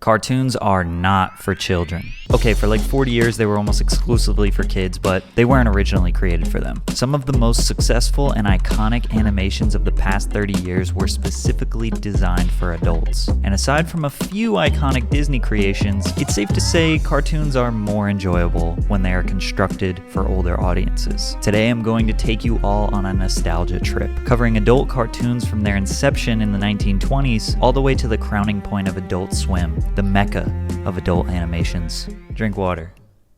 Cartoons are not for children. Okay, for like 40 years they were almost exclusively for kids, but they weren't originally created for them. Some of the most successful and iconic animations of the past 30 years were specifically designed for adults. And aside from a few iconic Disney creations, it's safe to say cartoons are more enjoyable when they are constructed for older audiences. Today I'm going to take you all on a nostalgia trip, covering adult cartoons from their inception in the 1920s all the way to the crowning point of Adult Swim, the mecca of adult animations. Drink water.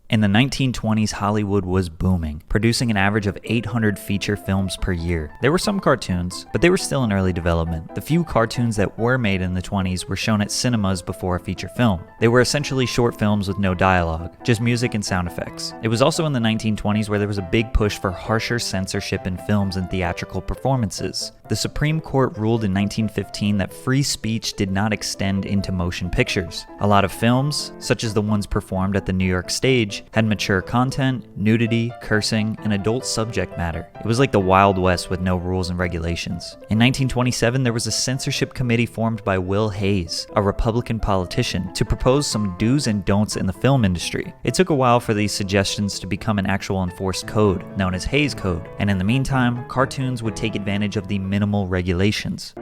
In the 1920s, Hollywood was booming, producing an average of 800 feature films per year. There were some cartoons, but they were still in early development. The few cartoons that were made in the 20s were shown at cinemas before a feature film. They were essentially short films with no dialogue, just music and sound effects. It was also in the 1920s where there was a big push for harsher censorship in films and theatrical performances. The Supreme Court ruled in 1915 that free speech did not extend into motion pictures. A lot of films, such as the ones performed at the New York stage, had mature content, nudity, cursing, and adult subject matter. It was like the Wild West with no rules and regulations. In 1927, there was a censorship committee formed by Will Hayes, a Republican politician, to propose some do's and don'ts in the film industry. It took a while for these suggestions to become an actual enforced code, known as Hayes Code, and in the meantime, cartoons would take advantage of the minimal regulations.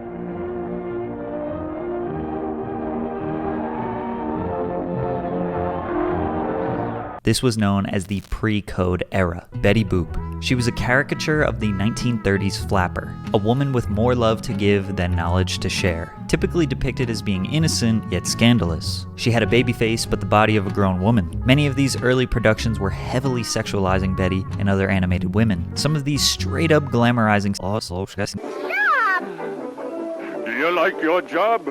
This was known as the PreCode era. Betty Boop. She was a caricature of the 1930s flapper, a woman with more love to give than knowledge to share, typically depicted as being innocent yet scandalous. She had a baby face but the body of a grown woman. Many of these early productions were heavily sexualizing Betty and other animated women. Some of these straight up glamorizing. Stop! Do you like your job?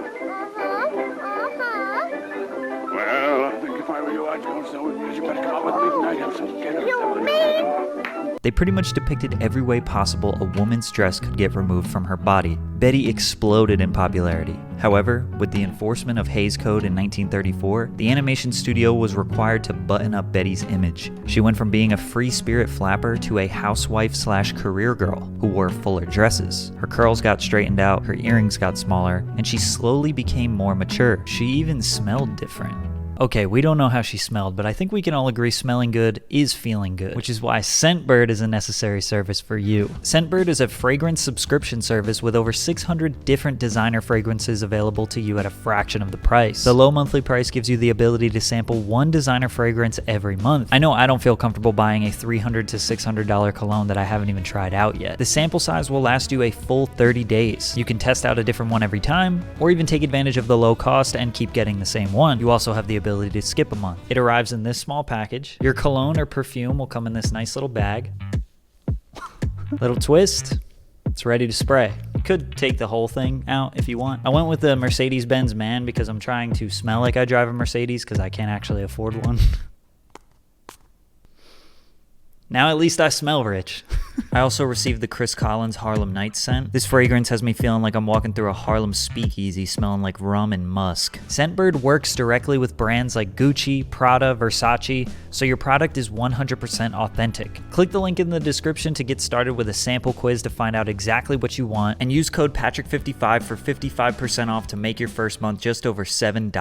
Well, I think if I were you, I'd go somewhere. You better come out with me tonight. Have some dinner. You mean? They pretty much depicted every way possible a woman's dress could get removed from her body. Betty exploded in popularity. However, with the enforcement of Hayes Code in 1934, the animation studio was required to button up Betty's image. She went from being a free spirit flapper to a housewife/career girl who wore fuller dresses. Her curls got straightened out, her earrings got smaller, and she slowly became more mature. She even smelled different. Okay, we don't know how she smelled, but I think we can all agree smelling good is feeling good, which is why Scentbird is a necessary service for you. Scentbird is a fragrance subscription service with over 600 different designer fragrances available to you at a fraction of the price. The low monthly price gives you the ability to sample one designer fragrance every month. I know I don't feel comfortable buying a $300 to $600 cologne that I haven't even tried out yet. The sample size will last you a full 30 days. You can test out a different one every time, or even take advantage of the low cost and keep getting the same one. You also have the ability to skip a month. It arrives in this small package. Your cologne or perfume will come in this nice little bag. Little twist, it's ready to spray. You could take the whole thing out if you want. I went with the Mercedes-Benz Man because I'm trying to smell like I drive a Mercedes because I can't actually afford one. Now at least I smell rich. I also received the Chris Collins Harlem Nights scent. This fragrance has me feeling like I'm walking through a Harlem speakeasy smelling like rum and musk. Scentbird works directly with brands like Gucci, Prada, Versace, so your product is 100% authentic. Click the link in the description to get started with a sample quiz to find out exactly what you want, and use code Patrick55 for 55% off to make your first month just over $7.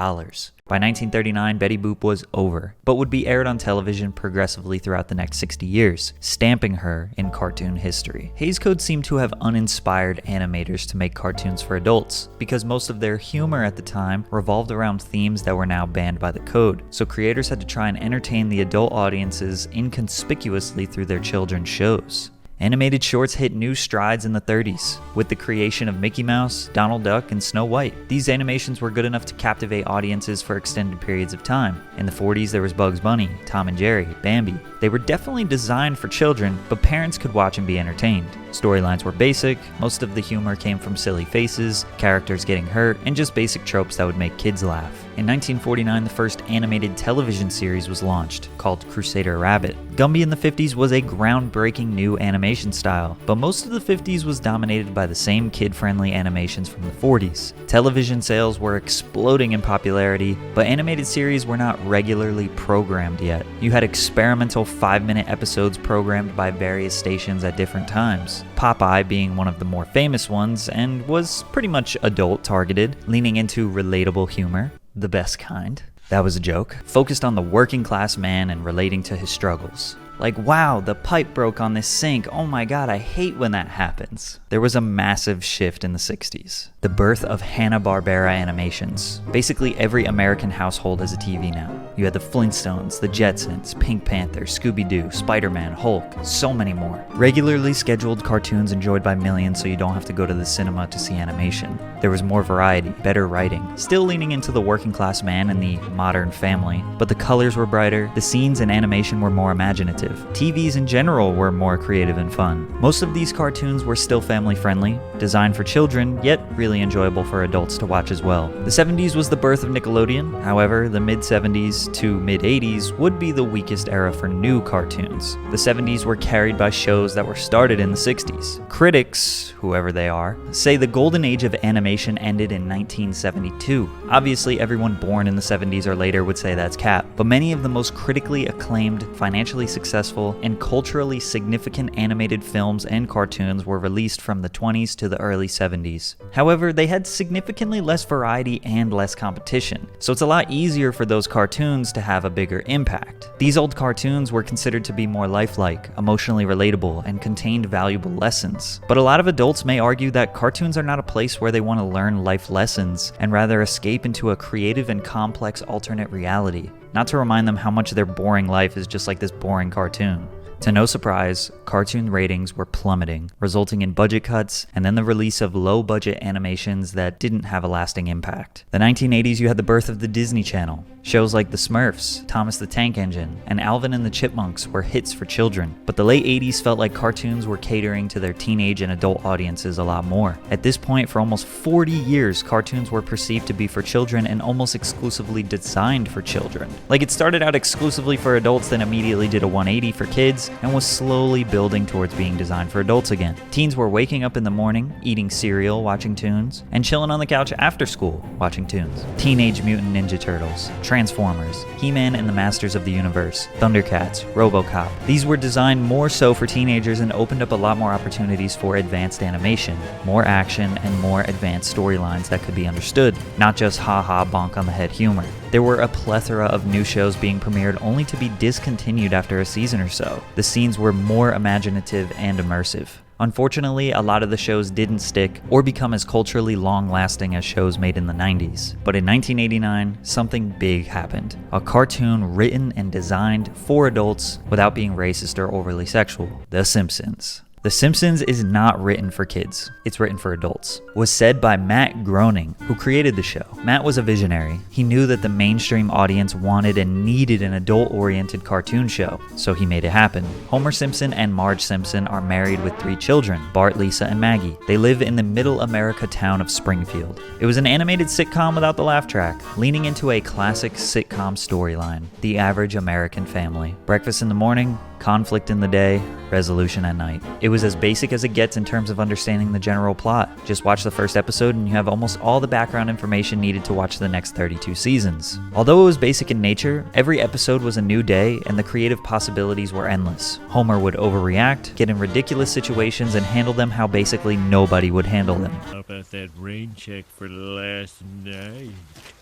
By 1939, Betty Boop was over, but would be aired on television progressively throughout the next 60 years, stamping her in cartoon history. Hayes Code seemed to have uninspired animators to make cartoons for adults, because most of their humor at the time revolved around themes that were now banned by the code, so creators had to try and entertain the adult audiences inconspicuously through their children's shows. Animated shorts hit new strides in the 30s, with the creation of Mickey Mouse, Donald Duck, and Snow White. These animations were good enough to captivate audiences for extended periods of time. In the 40s, there was Bugs Bunny, Tom and Jerry, Bambi. They were definitely designed for children, but parents could watch and be entertained. Storylines were basic, most of the humor came from silly faces, characters getting hurt, and just basic tropes that would make kids laugh. In 1949, the first animated television series was launched, called Crusader Rabbit. Gumby in the 50s was a groundbreaking new animation style, but most of the 50s was dominated by the same kid-friendly animations from the 40s. Television sales were exploding in popularity, but animated series were not regularly programmed yet. You had experimental 5-minute episodes programmed by various stations at different times. Popeye being one of the more famous ones, and was pretty much adult targeted, leaning into relatable humor. the best kind. That was a joke. Focused on the working class man and relating to his struggles. Like, wow, the pipe broke on this sink. Oh my god, I hate when that happens. There was a massive shift in the 60s. The birth of Hanna-Barbera animations. Basically every American household has a TV now. You had the Flintstones, the Jetsons, Pink Panther, Scooby-Doo, Spider-Man, Hulk, so many more. Regularly scheduled cartoons enjoyed by millions so you don't have to go to the cinema to see animation. There was more variety, better writing, still leaning into the working class man and the modern family, but the colors were brighter, the scenes and animation were more imaginative. TVs in general were more creative and fun. Most of these cartoons were still family friendly, designed for children, yet really enjoyable for adults to watch as well. The 70s was the birth of Nickelodeon. However, the mid-70s to mid-80s would be the weakest era for new cartoons. The 70s were carried by shows that were started in the 60s. Critics, whoever they are, say the golden age of animation ended in 1972. Obviously, everyone born in the 70s or later would say that's cap, but many of the most critically acclaimed, financially successful, and culturally significant animated films and cartoons were released from the 20s to the early 70s. However, they had significantly less variety and less competition, so it's a lot easier for those cartoons to have a bigger impact. These old cartoons were considered to be more lifelike, emotionally relatable, and contained valuable lessons. But a lot of adults may argue that cartoons are not a place where they want to learn life lessons, and rather escape into a creative and complex alternate reality, not to remind them how much their boring life is just like this boring cartoon. To no surprise, cartoon ratings were plummeting, resulting in budget cuts and then the release of low-budget animations that didn't have a lasting impact. The 1980s, you had the birth of the Disney Channel. Shows like The Smurfs, Thomas the Tank Engine, and Alvin and the Chipmunks were hits for children, but the late 80s felt like cartoons were catering to their teenage and adult audiences a lot more. At this point, for almost 40 years, cartoons were perceived to be for children and almost exclusively designed for children. Like, it started out exclusively for adults, then immediately did a 180 for kids, and was slowly building towards being designed for adults again. Teens were waking up in the morning, eating cereal, watching tunes, and chilling on the couch after school, watching tunes. Teenage Mutant Ninja Turtles, Transformers, He-Man and the Masters of the Universe, Thundercats, RoboCop. These were designed more so for teenagers and opened up a lot more opportunities for advanced animation, more action, and more advanced storylines that could be understood, not just ha-ha bonk on the head humor. There were a plethora of new shows being premiered only to be discontinued after a season or so. The scenes were more imaginative and immersive. Unfortunately, a lot of the shows didn't stick or become as culturally long-lasting as shows made in the 90s. But in 1989, something big happened. A cartoon written and designed for adults without being racist or overly sexual. The Simpsons. The Simpsons is not written for kids, it's written for adults. Was said by Matt Groening, who created the show. Matt was a visionary. He knew that the mainstream audience wanted and needed an adult-oriented cartoon show, so he made it happen. Homer Simpson and Marge Simpson are married with 3 children, Bart, Lisa, and Maggie. They live in the middle America town of Springfield. It was an animated sitcom without the laugh track, leaning into a classic sitcom storyline, the average American family. Breakfast in the morning, conflict in the day, resolution at night. It was as basic as it gets in terms of understanding the general plot. Just watch the first episode and you have almost all the background information needed to watch the next 32 seasons. Although it was basic in nature, every episode was a new day and the creative possibilities were endless. Homer would overreact, get in ridiculous situations, and handle them how basically nobody would handle them. How about that rain check for last night?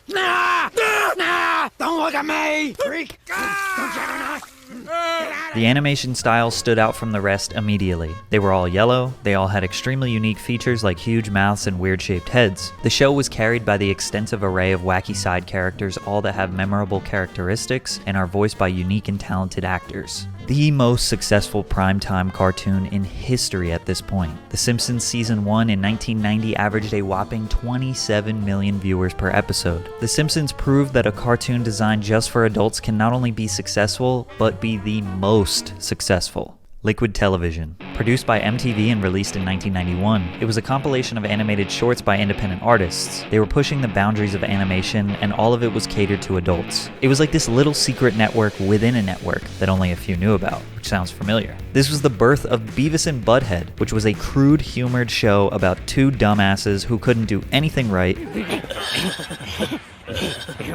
Nah! Nah! Don't look at me! Freak! Don't you ever The animation style stood out from the rest immediately. They were all yellow, they all had extremely unique features like huge mouths and weird-shaped heads. The show was carried by the extensive array of wacky side characters, all that have memorable characteristics and are voiced by unique and talented actors. The most successful primetime cartoon in history at this point. The Simpsons Season 1 in 1990 averaged a whopping 27 million viewers per episode. The Simpsons proved that a cartoon designed just for adults can not only be successful, but be the most successful. Liquid Television. Produced by MTV and released in 1991, it was a compilation of animated shorts by independent artists. They were pushing the boundaries of animation, and all of it was catered to adults. It was like this little secret network within a network that only a few knew about, which sounds familiar. This was the birth of Beavis and Butthead, which was a crude, humored show about 2 dumbasses who couldn't do anything right.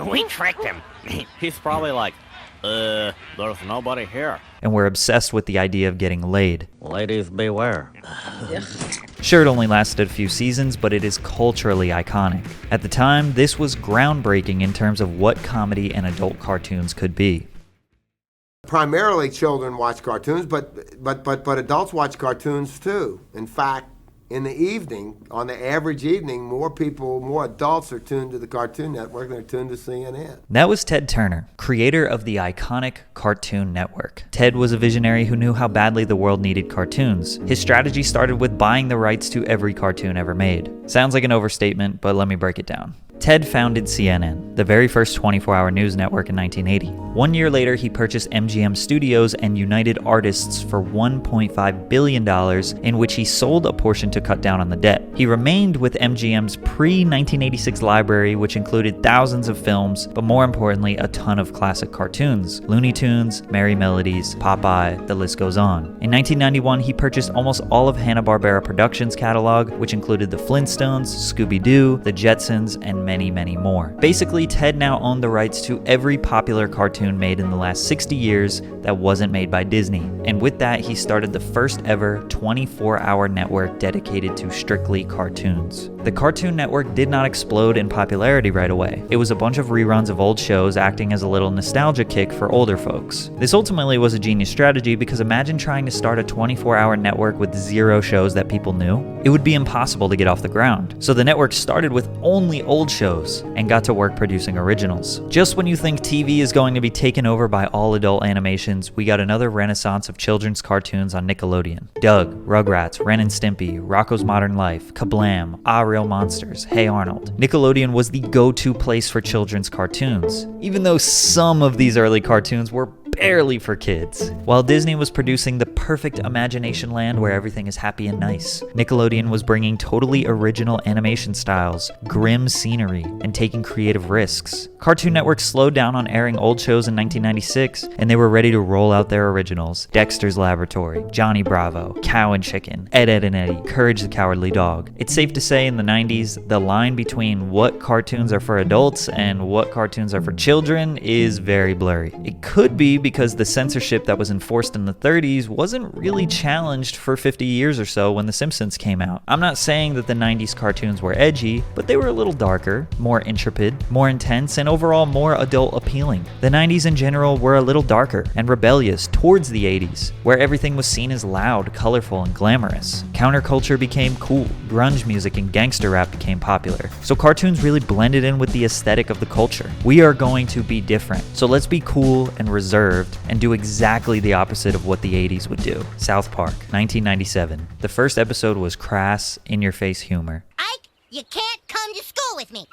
We tricked him. He's probably like, There's nobody here. and were obsessed with the idea of getting laid. Ladies beware. Sure, it only lasted a few seasons, but it is culturally iconic. At the time, this was groundbreaking in terms of what comedy and adult cartoons could be. Primarily children watch cartoons, but adults watch cartoons too. In fact, in the evening, on the average evening, more adults are tuned to the Cartoon Network than are tuned to CNN. That was Ted Turner, creator of the iconic Cartoon Network. Ted was a visionary who knew how badly the world needed cartoons. His strategy started with buying the rights to every cartoon ever made. Sounds like an overstatement, but let me break it down. Ted founded CNN, the very first 24-hour news network in 1980. 1 year later, he purchased MGM Studios and United Artists for $1.5 billion, in which he sold a portion to cut down on the debt. He remained with MGM's pre-1986 library, which included thousands of films, but more importantly, a ton of classic cartoons. Looney Tunes, Merry Melodies, Popeye, the list goes on. In 1991, he purchased almost all of Hanna-Barbera Productions' catalog, which included the Flintstones, Scooby-Doo, the Jetsons, and many, many more. Basically, Ted now owned the rights to every popular cartoon made in the last 60 years that wasn't made by Disney. And with that, he started the first ever 24-hour network dedicated to strictly cartoons. The Cartoon Network did not explode in popularity right away. It was a bunch of reruns of old shows acting as a little nostalgia kick for older folks. This ultimately was a genius strategy because imagine trying to start a 24-hour network with 0 shows that people knew. It would be impossible to get off the ground. So the network started with only old shows and got to work producing originals. Just when you think TV is going to be taken over by all adult animations, we got another renaissance of children's cartoons on Nickelodeon. Doug, Rugrats, Ren and Stimpy, Rocko's Modern Life, Kablam, Ah Real Monsters, Hey Arnold. Nickelodeon was the go-to place for children's cartoons, even though some of these early cartoons were barely for kids. While Disney was producing the perfect imagination land where everything is happy and nice, Nickelodeon was bringing totally original animation styles, grim scenery, and taking creative risks. Cartoon Network slowed down on airing old shows in 1996, and they were ready to roll out their originals: Dexter's Laboratory, Johnny Bravo, Cow and Chicken, Ed, Edd and Eddy, Courage the Cowardly Dog. It's safe to say in the 90s, the line between what cartoons are for adults and what cartoons are for children is very blurry. It could be because the censorship that was enforced in the 30s wasn't really challenged for 50 years or so when The Simpsons came out. I'm not saying that the 90s cartoons were edgy, but they were a little darker, more intrepid, more intense, and overall more adult appealing. The 90s in general were a little darker and rebellious towards the 80s, where everything was seen as loud, colorful, and glamorous. Counterculture became cool, grunge music and gangster rap became popular, so cartoons really blended in with the aesthetic of the culture. We are going to be different, so let's be cool and reserved and do exactly the opposite of what the 80s would do. South Park, 1997. The first episode was crass, in-your-face humor. Ike, you can't come to school with me.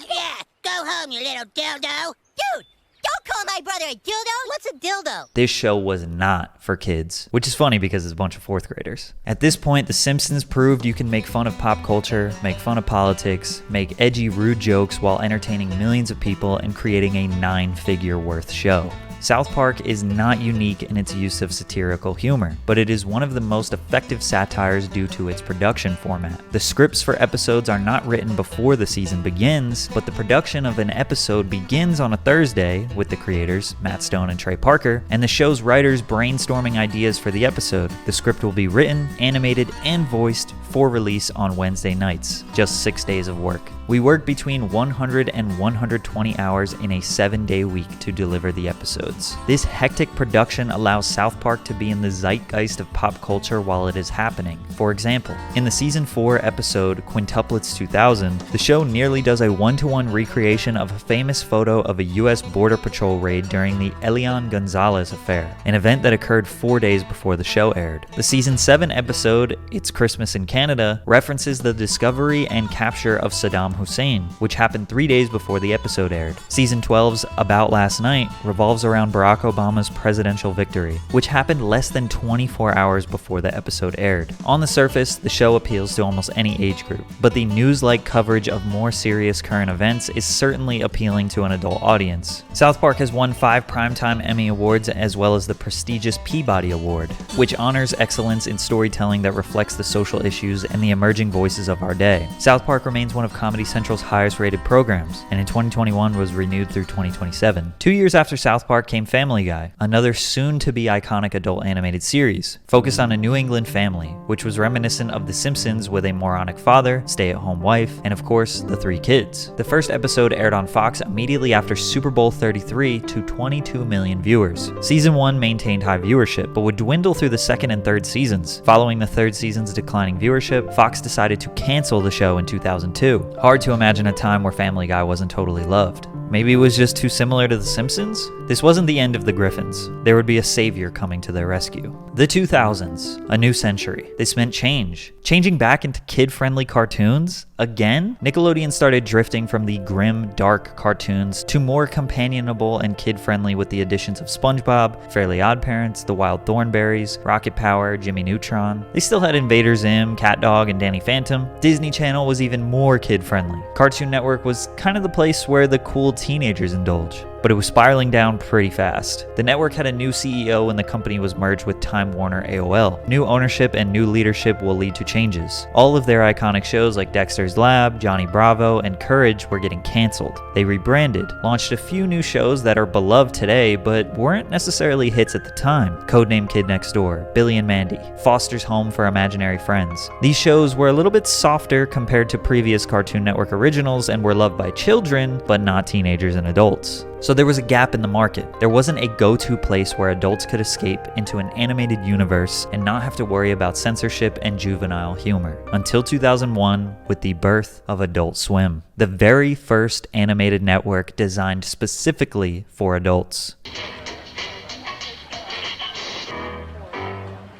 Yeah, go home, you little dildo. Dude, don't call my brother a dildo. What's a dildo? This show was not for kids, which is funny because it's a bunch of 4th graders. At this point, The Simpsons proved you can make fun of pop culture, make fun of politics, make edgy, rude jokes while entertaining millions of people and creating a 9-figure worth show. South Park is not unique in its use of satirical humor, but it is one of the most effective satires due to its production format. The scripts for episodes are not written before the season begins, but the production of an episode begins on a Thursday with the creators, Matt Stone and Trey Parker, and the show's writers brainstorming ideas for the episode. The script will be written, animated, and voiced for release on Wednesday nights, just 6 days of work. We work between 100 and 120 hours in a 7-day week to deliver the episodes. This hectic production allows South Park to be in the zeitgeist of pop culture while it is happening. For example, in the season 4 episode Quintuplets 2000, the show nearly does a 1-to-1 recreation of a famous photo of a US Border Patrol raid during the Elian Gonzalez affair, an event that occurred 4 days before the show aired. The season 7 episode, It's Christmas in Canada, references the discovery and capture of Saddam Hussein, which happened 3 days before the episode aired. Season 12's About Last Night revolves around Barack Obama's presidential victory, which happened less than 24 hours before the episode aired. On the surface, the show appeals to almost any age group, but the news-like coverage of more serious current events is certainly appealing to an adult audience. South Park has won 5 Primetime Emmy Awards as well as the prestigious Peabody Award, which honors excellence in storytelling that reflects the social issues and the emerging voices of our day. South Park remains one of comedy's Central's highest rated programs, and in 2021 was renewed through 2027. 2 years after South Park came Family Guy, another soon-to-be iconic adult animated series, focused on a New England family, which was reminiscent of The Simpsons with a moronic father, stay-at-home wife, and of course, the 3 kids. The first episode aired on Fox immediately after Super Bowl 33 to 22 million viewers. Season 1 maintained high viewership, but would dwindle through the second and third seasons. Following the third season's declining viewership, Fox decided to cancel the show in 2002. Hard to imagine a time where Family Guy wasn't totally loved. Maybe it was just too similar to The Simpsons? This wasn't the end of the Griffins. There would be a savior coming to their rescue. The 2000s, a new century. This meant change. Changing back into kid-friendly cartoons? Again? Nickelodeon started drifting from the grim, dark cartoons to more companionable and kid-friendly with the additions of SpongeBob, Fairly OddParents, The Wild Thornberrys, Rocket Power, Jimmy Neutron. They still had Invader Zim, CatDog, and Danny Phantom. Disney Channel was even more kid-friendly. Cartoon Network was kind of the place where the cool teenagers indulge, but it was spiraling down pretty fast. The network had a new CEO when the company was merged with Time Warner AOL. New ownership and new leadership will lead to changes. All of their iconic shows like Dexter's Lab, Johnny Bravo, and Courage were getting canceled. They rebranded, launched a few new shows that are beloved today but weren't necessarily hits at the time. Codename Kid Next Door, Billy and Mandy, Foster's Home for Imaginary Friends. These shows were a little bit softer compared to previous Cartoon Network originals and were loved by children, but not teenagers and adults. So there was a gap in the market. There wasn't a go-to place where adults could escape into an animated universe and not have to worry about censorship and juvenile humor. Until 2001, with the birth of Adult Swim, the very first animated network designed specifically for adults.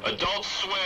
Adult Swim.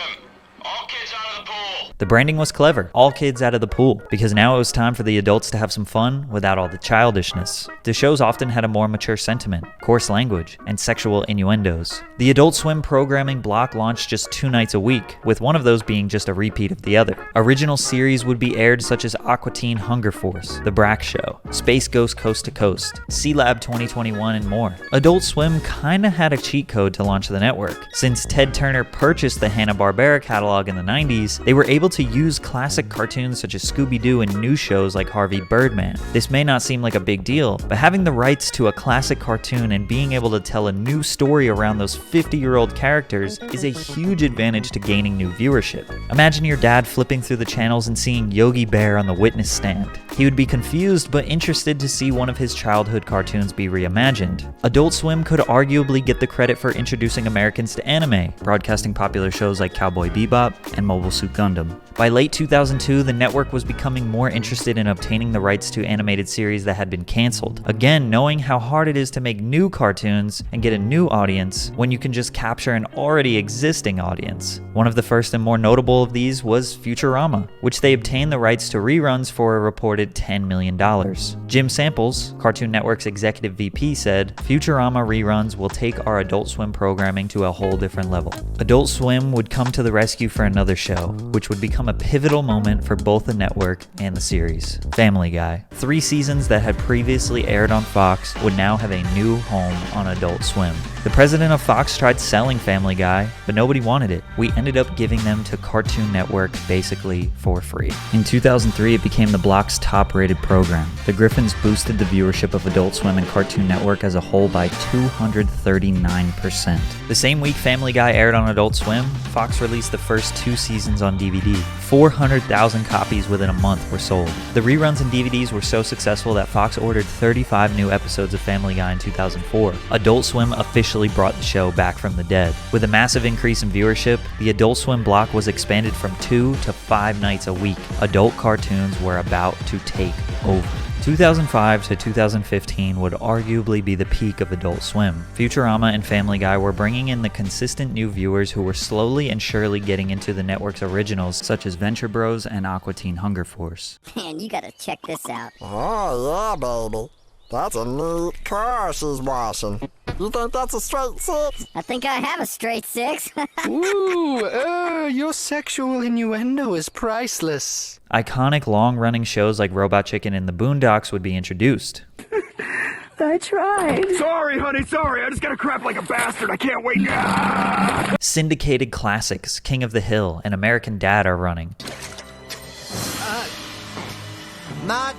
All kids out of the pool. The branding was clever, all kids out of the pool, because now it was time for the adults to have some fun without all the childishness. The shows often had a more mature sentiment, coarse language, and sexual innuendos. The Adult Swim programming block launched just 2 nights a week, with one of those being just a repeat of the other. Original series would be aired such as Aqua Teen Hunger Force, The Brack Show, Space Ghost Coast to Coast, C-Lab 2021, and more. Adult Swim kinda had a cheat code to launch the network. Since Ted Turner purchased the Hanna-Barbera catalog in the 90s, they were able to use classic cartoons such as Scooby-Doo and new shows like Harvey Birdman. This may not seem like a big deal, but having the rights to a classic cartoon and being able to tell a new story around those 50-year-old characters is a huge advantage to gaining new viewership. Imagine your dad flipping through the channels and seeing Yogi Bear on the witness stand. He would be confused but interested to see one of his childhood cartoons be reimagined. Adult Swim could arguably get the credit for introducing Americans to anime, broadcasting popular shows like Cowboy Bebop and Mobile Suit Gundam. By late 2002, the network was becoming more interested in obtaining the rights to animated series that had been canceled. Again, knowing how hard it is to make new cartoons and get a new audience when you can just capture an already existing audience. One of the first and more notable of these was Futurama, which they obtained the rights to reruns for a reported $10 million. Jim Samples, Cartoon Network's executive VP, said, "Futurama reruns will take our Adult Swim programming to a whole different level." Adult Swim would come to the rescue for another show, which would become a pivotal moment for both the network and the series. Family Guy. 3 seasons that had previously aired on Fox would now have a new home on Adult Swim. The president of Fox tried selling Family Guy, but nobody wanted it. We ended up giving them to Cartoon Network basically for free. In 2003, it became the block's top-rated program. The Griffins boosted the viewership of Adult Swim and Cartoon Network as a whole by 239%. The same week Family Guy aired on Adult Swim, Fox released the first 2 seasons on DVD. 400,000 copies within a month were sold. The reruns and DVDs were so successful that Fox ordered 35 new episodes of Family Guy in 2004. Adult Swim officially brought the show back from the dead. With a massive increase in viewership, the Adult Swim block was expanded from 2 to 5 nights a week. Adult cartoons were about to take over. 2005 to 2015 would arguably be the peak of Adult Swim. Futurama and Family Guy were bringing in the consistent new viewers who were slowly and surely getting into the network's originals such as Venture Bros and Aqua Teen Hunger Force. Man, you gotta check this out. Oh, yeah, baby. That's a neat car she's washing. You think that's a straight 6? I think I have a straight 6. Ooh, your sexual innuendo is priceless. Iconic long-running shows like Robot Chicken and The Boondocks would be introduced. I tried. Sorry, honey, sorry. I just gotta crap like a bastard. I can't wait. Ah! Syndicated classics, King of the Hill and American Dad are running. Not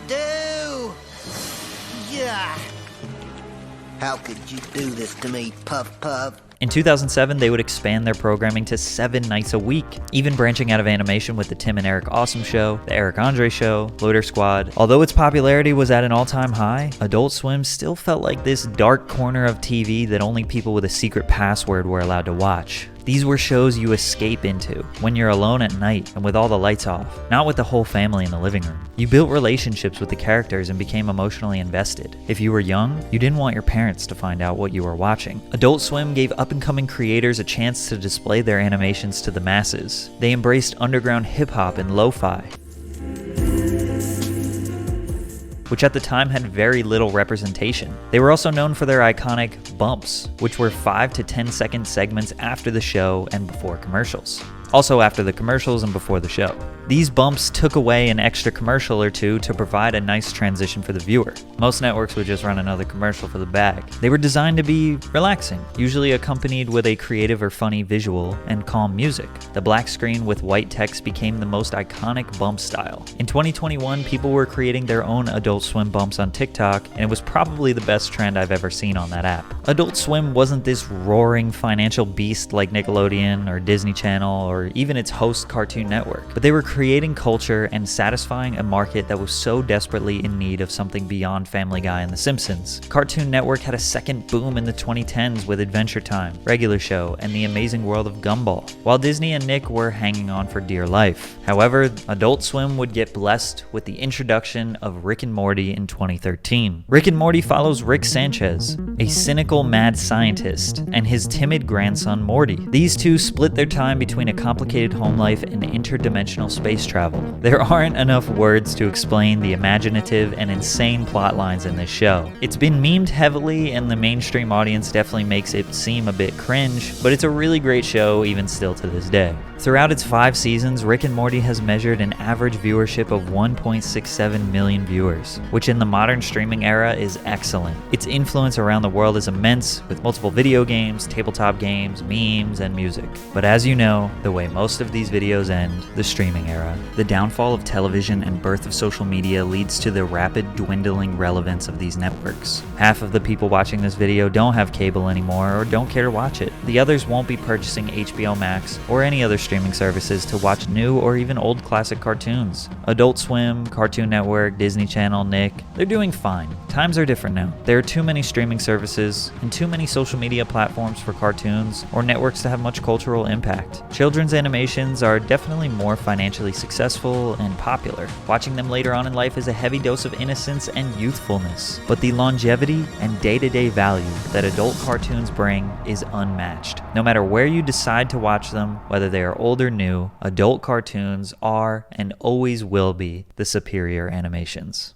How could you do this to me, Puff Puff? In 2007, they would expand their programming to 7 nights a week, even branching out of animation with the Tim and Eric Awesome Show, the Eric Andre Show, Loiter Squad. Although its popularity was at an all-time high, Adult Swim still felt like this dark corner of TV that only people with a secret password were allowed to watch. These were shows you escape into when you're alone at night and with all the lights off, not with the whole family in the living room. You built relationships with the characters and became emotionally invested. If you were young, you didn't want your parents to find out what you were watching. Adult Swim gave up-and-coming creators a chance to display their animations to the masses. They embraced underground hip-hop and lo-fi, which at the time had very little representation. They were also known for their iconic bumps, which were 5 to 10 second segments after the show and before commercials. Also after the commercials and before the show. These bumps took away an extra commercial or two to provide a nice transition for the viewer. Most networks would just run another commercial for the bag. They were designed to be relaxing, usually accompanied with a creative or funny visual and calm music. The black screen with white text became the most iconic bump style. In 2021, people were creating their own Adult Swim bumps on TikTok, and it was probably the best trend I've ever seen on that app. Adult Swim wasn't this roaring financial beast like Nickelodeon or Disney Channel or even its host Cartoon Network, but they were creating culture and satisfying a market that was so desperately in need of something beyond Family Guy and The Simpsons. Cartoon Network had a second boom in the 2010s with Adventure Time, Regular Show, and The Amazing World of Gumball, while Disney and Nick were hanging on for dear life. However, Adult Swim would get blessed with the introduction of Rick and Morty in 2013. Rick and Morty follows Rick Sanchez, a cynical mad scientist, and his timid grandson Morty. These two split their time between a complicated home life and interdimensional space travel. There aren't enough words to explain the imaginative and insane plot lines in this show. It's been memed heavily and the mainstream audience definitely makes it seem a bit cringe, but it's a really great show even still to this day. Throughout its 5 seasons, Rick and Morty has measured an average viewership of 1.67 million viewers, which in the modern streaming era is excellent. Its influence around the world is immense, with multiple video games, tabletop games, memes, and music. But as you know, the way most of these videos end, the streaming era. The downfall of television and birth of social media leads to the rapid dwindling relevance of these networks. Half of the people watching this video don't have cable anymore or don't care to watch it. The others won't be purchasing HBO Max or any other streaming services to watch new or even old classic cartoons. Adult Swim, Cartoon Network, Disney Channel, Nick, they're doing fine. Times are different now. There are too many streaming services and too many social media platforms for cartoons or networks to have much cultural impact. Children's animations are definitely more financially successful and popular. Watching them later on in life is a heavy dose of innocence and youthfulness, but the longevity and day-to-day value that adult cartoons bring is unmatched. No matter where you decide to watch them, whether they are old or new, adult cartoons are and always will be the superior animations.